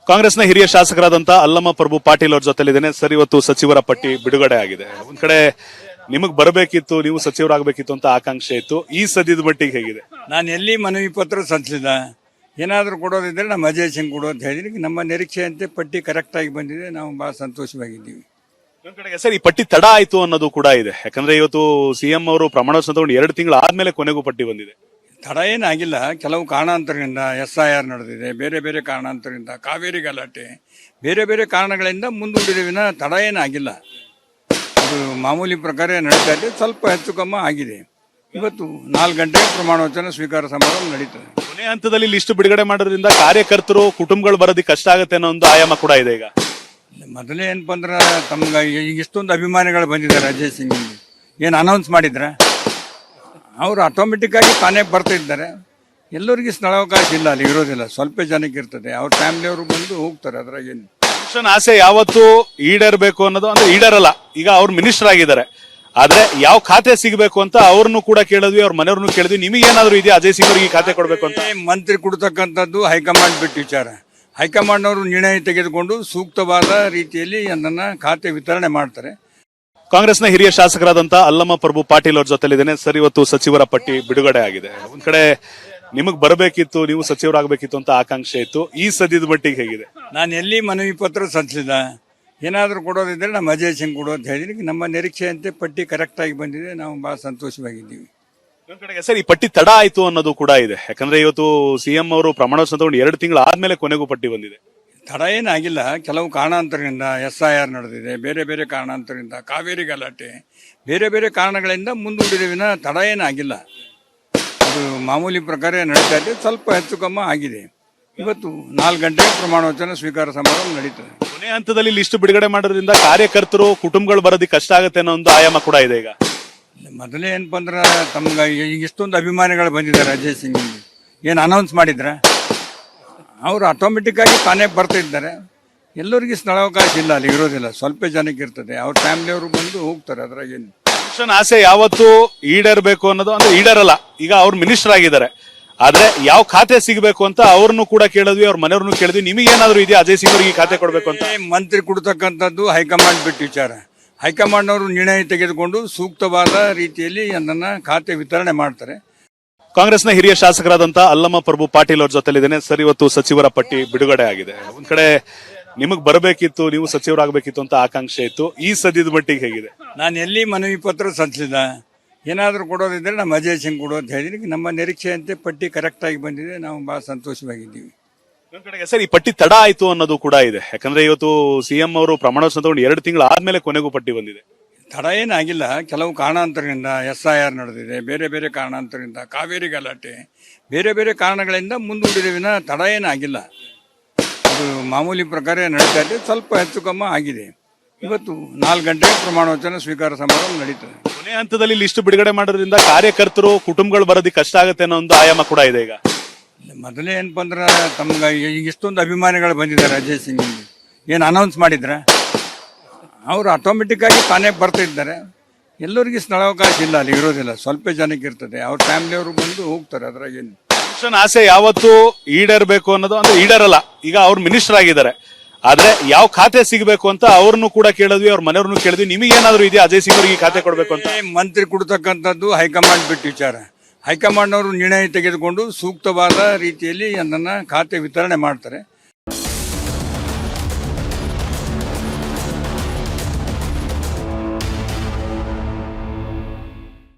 ಕಾಂಗ್ರೆಸ್ನ ಹಿರಿಯ ಶಾಸಕರಾದಂತ ಅಲ್ಲಮ ಪ್ರಭು ಪಾಟೀಲ್ ಅವ್ರ ಜೊತೆಲಿದ್ದೇನೆ ಸರ್. ಇವತ್ತು ಸಚಿವರ ಪಟ್ಟಿ ಬಿಡುಗಡೆ ಆಗಿದೆ. ಒಂದ್ ಕಡೆ ನಿಮಗ್ ಬರಬೇಕಿತ್ತು, ನೀವು ಸಚಿವರಾಗಬೇಕಿತ್ತು ಅಂತ ಆಕಾಂಕ್ಷೆ ಇತ್ತು. ಈ ಸದ್ಯದ ಮಟ್ಟಿಗೆ ಹೇಗಿದೆ? ನಾನು ಎಲ್ಲಿ ಮನವಿ ಪತ್ರ ಸಲ್ಲಿಸಿದ, ಏನಾದರೂ ಕೊಡೋದಿದ್ರೆ ನಮ್ಮ ಅಜಯ್ ಸಿಂಗ್ ಕೊಡು ಅಂತ ಹೇಳಿದ್ರೆ ನಮ್ಮ ನಿರೀಕ್ಷೆಯಂತೆ ಪಟ್ಟಿ ಕರೆಕ್ಟ್ ಆಗಿ ಬಂದಿದೆ. ನಾವು ಬಹಳ ಸಂತೋಷವಾಗಿದ್ದೀವಿ. ಒಂದ್ ಕಡೆಗೆ ಸರ್, ಈ ಪಟ್ಟಿ ತಡ ಆಯ್ತು ಅನ್ನೋದು ಕೂಡ ಇದೆ. ಯಾಕಂದ್ರೆ ಇವತ್ತು ಸಿಎಂ ಅವರು ಪ್ರಮಾಣ ವಚನ ತಗೊಂಡು 2 ತಿಂಗಳು ಆದ್ಮೇಲೆ ಕೊನೆಗೂ ಪಟ್ಟಿ ಬಂದಿದೆ. ತಡ ಏನಾಗಿಲ್ಲ, ಕೆಲವು ಕಾರಣಾಂತರದಿಂದ SIR ನಡೆದಿದೆ, ಬೇರೆ ಬೇರೆ ಕಾರಣಾಂತರದಿಂದ ಕಾವೇರಿ ಗಲಾಟೆ, ಬೇರೆ ಬೇರೆ ಕಾರಣಗಳಿಂದ ಮುಂದೂಡಿದ ವಿನ ತಡ ಏನಾಗಿಲ್ಲ. ಅದು ಮಾಮೂಲಿ ಪ್ರಕಾರ ನಡೀತಾ ಇದೆ. ಸ್ವಲ್ಪ ಹೆಚ್ಚು ಕಮ್ಮ ಆಗಿದೆ. ಇವತ್ತು 4 ಗಂಟೆಗೆ ಪ್ರಮಾಣ ವಚನ ಸ್ವೀಕಾರ ಸಮಾರಂಭ ನಡೀತದೆ. ಕೊನೆ ಹಂತದಲ್ಲಿ ಲಿಸ್ಟ್ ಬಿಡುಗಡೆ ಮಾಡೋದ್ರಿಂದ ಕಾರ್ಯಕರ್ತರು, ಕುಟುಂಬಗಳು ಬರೋದಕ್ಕೆ ಕಷ್ಟ ಆಗುತ್ತೆ ಅನ್ನೋ ಒಂದು ಆಯಾಮ ಕೂಡ ಇದೆ. ಈಗ ಮೊದಲೇ ಏನಪ್ಪ ಅಂದ್ರೆ ತಮ್ಗೆ ಈಗ ಇಷ್ಟೊಂದು ಅಭಿಮಾನಿಗಳು ಬಂದಿದ್ದಾರೆ. ಅಜಯ್ ಸಿಂಗ್ ಏನು ಅನೌನ್ಸ್ ಮಾಡಿದ್ರ, ಅವರು ಆಟೋಮೆಟಿಕ್ ಆಗಿ ತಾನೇ ಬರ್ತಾ ಇದ್ದಾರೆ. ಎಲ್ಲರಿಗೂ ಸ್ಥಳಾವಕಾಶ ಇಲ್ಲ, ಅಲ್ಲಿ ಇರೋದಿಲ್ಲ, ಸ್ವಲ್ಪ ಜನಕ್ಕೆ ಇರ್ತದೆ. ಅವ್ರ ಫ್ಯಾಮಿಲಿಯವರು ಬಂದು ಹೋಗ್ತಾರೆ. ಅದ್ರಾಗೇನು ಆಸೆ ಯಾವತ್ತು ಈಡೇರ್ಬೇಕು ಅನ್ನೋದು ಅಂದ್ರೆ ಈಡೇರಲ್ಲ. ಈಗ ಅವ್ರು ಮಿನಿಸ್ಟರ್ ಆಗಿದ್ದಾರೆ, ಆದ್ರೆ ಯಾವ ಖಾತೆ ಸಿಗಬೇಕು ಅಂತ ಅವ್ರನ್ನು ಕೂಡ ಕೇಳಿದ್ವಿ, ಅವ್ರ ಮನೆಯವ್ರನ್ನು ಕೇಳಿದ್ವಿ. ನಿಮಗೆ ಏನಾದ್ರು ಇದೆಯಾ ಅಜಯ್ ಸಿಂಗ್ ಅವ್ರಿಗೆ ಖಾತೆ ಕೊಡ್ಬೇಕು ಅಂತ? ಮಂತ್ರಿ ಕೊಡ್ತಕ್ಕಂಥದ್ದು ಹೈಕಮಾಂಡ್ ಬಿಟ್ಟು ವಿಚಾರ. ಹೈಕಮಾಂಡ್ ಅವರು ನಿರ್ಣಯ ತೆಗೆದುಕೊಂಡು ಸೂಕ್ತವಾದ ರೀತಿಯಲ್ಲಿ ಅದನ್ನ ಖಾತೆ ವಿತರಣೆ ಮಾಡ್ತಾರೆ. ಕಾಂಗ್ರೆಸ್ನ ಹಿರಿಯ ಶಾಸಕರಾದಂತ ಅಲ್ಲಮ ಪ್ರಭು ಪಾಟೀಲ್ ಅವ್ರ ಜೊತೆಲಿದ್ದೇನೆ ಸರ್. ಇವತ್ತು ಸಚಿವರ ಪಟ್ಟಿ ಬಿಡುಗಡೆ ಆಗಿದೆ. ಒಂದ್ ಕಡೆ ನಿಮಗ್ ಬರಬೇಕಿತ್ತು, ನೀವು ಸಚಿವರಾಗಬೇಕಿತ್ತು ಅಂತ ಆಕಾಂಕ್ಷೆ ಇತ್ತು. ಈ ಸದ್ಯದ ಮಟ್ಟಿಗೆ ಹೇಗಿದೆ? ನಾನು ಎಲ್ಲಿ ಮನವಿ ಪತ್ರ ಸಲ್ಲಿಸಿದ, ಏನಾದರೂ ಕೊಡೋದಿದ್ರೆ ನಮ್ಮ ಅಜಯ್ ಸಿಂಗ್ ಕೊಡು ಅಂತ ಹೇಳಿದ್ರೆ ನಮ್ಮ ನಿರೀಕ್ಷೆಯಂತೆ ಪಟ್ಟಿ ಕರೆಕ್ಟ್ ಆಗಿ ಬಂದಿದೆ. ನಾವು ಬಹಳ ಸಂತೋಷವಾಗಿದ್ದೀವಿ. ಒಂದ್ ಕಡೆಗೆ ಸರ್, ಈ ಪಟ್ಟಿ ತಡ ಆಯ್ತು ಅನ್ನೋದು ಕೂಡ ಇದೆ. ಯಾಕಂದ್ರೆ ಇವತ್ತು ಸಿಎಂ ಅವರು ಪ್ರಮಾಣ ವಚನ ತಗೊಂಡು 2 ತಿಂಗಳು ಆದ್ಮೇಲೆ ಕೊನೆಗೂ ಪಟ್ಟಿ ಬಂದಿದೆ. ತಡ ಏನಾಗಿಲ್ಲ, ಕೆಲವು ಕಾರಣಾಂತರದಿಂದ SIR ನಡೆದಿದೆ, ಬೇರೆ ಬೇರೆ ಕಾರಣಾಂತರದಿಂದ ಕಾವೇರಿ ಗಲಾಟೆ, ಬೇರೆ ಬೇರೆ ಕಾರಣಗಳಿಂದ ಮುಂದೂಡಿದ ವಿನ ತಡ ಏನಾಗಿಲ್ಲ. ಅದು ಮಾಮೂಲಿ ಪ್ರಕಾರ ನಡೀತಾ ಇದೆ. ಸ್ವಲ್ಪ ಹೆಚ್ಚು ಕಮ್ಮ ಆಗಿದೆ. ಇವತ್ತು 4 ಗಂಟೆಗೆ ಪ್ರಮಾಣ ವಚನ ಸ್ವೀಕಾರ ಸಮಾರಂಭ ನಡೀತದೆ. ಕೊನೆ ಹಂತದಲ್ಲಿ ಲಿಸ್ಟ್ ಬಿಡುಗಡೆ ಮಾಡೋದ್ರಿಂದ ಕಾರ್ಯಕರ್ತರು, ಕುಟುಂಬಗಳು ಬರೋದಕ್ಕೆ ಕಷ್ಟ ಆಗುತ್ತೆ ಅನ್ನೋ ಒಂದು ಆಯಾಮ ಕೂಡ ಇದೆ. ಈಗ ಮೊದಲೇ ಏನಪ್ಪ ಅಂದ್ರೆ ತಮ್ಗೆ ಈಗ ಇಷ್ಟೊಂದು ಅಭಿಮಾನಿಗಳು ಬಂದಿದ್ದಾರೆ. ಅಜಯ್ ಸಿಂಗ್ ಏನು ಅನೌನ್ಸ್ ಮಾಡಿದ್ರ, ಅವರು ಆಟೋಮೆಟಿಕ್ ಆಗಿ ತಾನೇ ಬರ್ತಾ ಇದ್ದಾರೆ. ಎಲ್ಲರಿಗೂ ಸ್ಥಳಾವಕಾಶ ಇಲ್ಲ, ಅಲ್ಲಿ ಇರೋದಿಲ್ಲ, ಸ್ವಲ್ಪ ಜನಕ್ಕೆ ಇರ್ತದೆ. ಅವ್ರ ಫ್ಯಾಮಿಲಿಯವರು ಬಂದು ಹೋಗ್ತಾರೆ. ಅದ್ರಾಗೇನು ಆಸೆ ಯಾವತ್ತು ಈಡೇರ್ಬೇಕು ಅನ್ನೋದು ಅಂದ್ರೆ ಈಡೇರಲ್ಲ. ಈಗ ಅವ್ರು ಮಿನಿಸ್ಟರ್ ಆಗಿದ್ದಾರೆ, ಆದ್ರೆ ಯಾವ ಖಾತೆ ಸಿಗಬೇಕು ಅಂತ ಅವ್ರನ್ನು ಕೂಡ ಕೇಳಿದ್ವಿ, ಅವ್ರ ಮನೆಯವ್ರನ್ನು ಕೇಳಿದ್ವಿ. ನಿಮಗೆ ಏನಾದ್ರು ಇದೆಯಾ ಅಜಯ್ ಸಿಂಗ್ ಅವ್ರಿಗೆ ಖಾತೆ ಕೊಡ್ಬೇಕು ಅಂತ? ಮಂತ್ರಿ ಕೊಡ್ತಕ್ಕಂಥದ್ದು ಹೈಕಮಾಂಡ್ ಬಿಟ್ಟು ವಿಚಾರ. ಹೈಕಮಾಂಡ್ ಅವರು ನಿರ್ಣಯ ತೆಗೆದುಕೊಂಡು ಸೂಕ್ತವಾದ ರೀತಿಯಲ್ಲಿ ಅದನ್ನ ಖಾತೆ ವಿತರಣೆ ಮಾಡ್ತಾರೆ. ಕಾಂಗ್ರೆಸ್ನ ಹಿರಿಯ ಶಾಸಕರಾದಂತ ಅಲ್ಲಮ ಪ್ರಭು ಪಾಟೀಲ್ ಅವ್ರ ಜೊತೆಲಿದ್ದೇನೆ ಸರ್. ಇವತ್ತು ಸಚಿವರ ಪಟ್ಟಿ ಬಿಡುಗಡೆ ಆಗಿದೆ. ಒಂದ್ ಕಡೆ ನಿಮಗ್ ಬರಬೇಕಿತ್ತು, ನೀವು ಸಚಿವರಾಗಬೇಕಿತ್ತು ಅಂತ ಆಕಾಂಕ್ಷೆ ಇತ್ತು. ಈ ಸದ್ಯದ ಮಟ್ಟಿಗೆ ಹೇಗಿದೆ? ನಾನು ಎಲ್ಲಿ ಮನವಿ ಪತ್ರ ಸಲ್ಲಿಸಿದ, ಏನಾದರೂ ಕೊಡೋದಿದ್ರೆ ನಮ್ಮ ಅಜಯ್ ಸಿಂಗ್ ಕೊಡು ಅಂತ ಹೇಳಿದ್ರೆ ನಮ್ಮ ನಿರೀಕ್ಷೆಯಂತೆ ಪಟ್ಟಿ ಕರೆಕ್ಟ್ ಆಗಿ ಬಂದಿದೆ. ನಾವು ಬಹಳ ಸಂತೋಷವಾಗಿದ್ದೀವಿ. ಒಂದ್ ಕಡೆಗೆ ಸರ್, ಈ ಪಟ್ಟಿ ತಡ ಆಯ್ತು ಅನ್ನೋದು ಕೂಡ ಇದೆ. ಯಾಕಂದ್ರೆ ಇವತ್ತು ಸಿಎಂ ಅವರು ಪ್ರಮಾಣ ವಚನ ತಗೊಂಡು 2 ತಿಂಗಳು ಆದ್ಮೇಲೆ ಕೊನೆಗೂ ಪಟ್ಟಿ ಬಂದಿದೆ. ತಡ ಏನಾಗಿಲ್ಲ, ಕೆಲವು ಕಾರಣಾಂತರದಿಂದ SIR ನಡೆದಿದೆ, ಬೇರೆ ಬೇರೆ ಕಾರಣಾಂತರದಿಂದ ಕಾವೇರಿ ಗಲಾಟೆ, ಬೇರೆ ಬೇರೆ ಕಾರಣಗಳಿಂದ ಮುಂದೂಡಿದ ವಿನ ತಡ ಏನಾಗಿಲ್ಲ. ಅದು ಮಾಮೂಲಿ ಪ್ರಕಾರ ನಡೀತಾ ಇದೆ. ಸ್ವಲ್ಪ ಹೆಚ್ಚು ಕಮ್ಮ ಆಗಿದೆ. ಇವತ್ತು 4 ಗಂಟೆಗೆ ಪ್ರಮಾಣ ವಚನ ಸ್ವೀಕಾರ ಸಮಾರಂಭ ನಡೀತದೆ. ಕೊನೆ ಹಂತದಲ್ಲಿ ಲಿಸ್ಟ್ ಬಿಡುಗಡೆ ಮಾಡೋದ್ರಿಂದ ಕಾರ್ಯಕರ್ತರು, ಕುಟುಂಬಗಳು ಬರೋದಕ್ಕೆ ಕಷ್ಟ ಆಗುತ್ತೆ ಅನ್ನೋ ಒಂದು ಆಯಾಮ ಕೂಡ ಇದೆ. ಈಗ ಮೊದಲೇ ಏನಪ್ಪ ಅಂದ್ರೆ ತಮ್ಗೆ ಈಗ ಇಷ್ಟೊಂದು ಅಭಿಮಾನಿಗಳು ಬಂದಿದ್ದಾರೆ. ಅಜಯ್ ಸಿಂಗ್ ಏನು ಅನೌನ್ಸ್ ಮಾಡಿದ್ರ, ಅವರು ಆಟೋಮೆಟಿಕ್ ಆಗಿ ತಾನೇ ಬರ್ತಾ ಇದ್ದಾರೆ. ಎಲ್ಲರಿಗೂ ಸ್ಥಳಾವಕಾಶ ಇಲ್ಲ, ಅಲ್ಲಿ ಇರೋದಿಲ್ಲ, ಸ್ವಲ್ಪ ಜನಕ್ಕೆ ಇರ್ತದೆ. ಅವ್ರ ಫ್ಯಾಮಿಲಿಯವರು ಬಂದು ಹೋಗ್ತಾರೆ. ಅದ್ರಾಗೇನು ಆಸೆ ಯಾವತ್ತು ಈಡೇರ್ಬೇಕು ಅನ್ನೋದು ಅಂದ್ರೆ ಈಡೇರಲ್ಲ. ಈಗ ಅವ್ರು ಮಿನಿಸ್ಟರ್ ಆಗಿದ್ದಾರೆ, ಆದ್ರೆ ಯಾವ ಖಾತೆ ಸಿಗಬೇಕು ಅಂತ ಅವ್ರನ್ನು ಕೂಡ ಕೇಳಿದ್ವಿ, ಅವ್ರ ಮನೆಯವ್ರನ್ನು ಕೇಳಿದ್ವಿ. ನಿಮಗೆ ಏನಾದ್ರು ಇದೆಯಾ ಅಜಯ್ ಸಿಂಗ್ ಅವ್ರಿಗೆ ಖಾತೆ ಕೊಡ್ಬೇಕು ಅಂತ? ಮಂತ್ರಿ ಕೊಡ್ತಕ್ಕಂಥದ್ದು ಹೈಕಮಾಂಡ್ ಬಿಟ್ಟು ವಿಚಾರ. ಹೈಕಮಾಂಡ್ ಅವರು ನಿರ್ಣಯ ತೆಗೆದುಕೊಂಡು ಸೂಕ್ತವಾದ ರೀತಿಯಲ್ಲಿ ಅದನ್ನ ಖಾತೆ ವಿತರಣೆ ಮಾಡ್ತಾರೆ.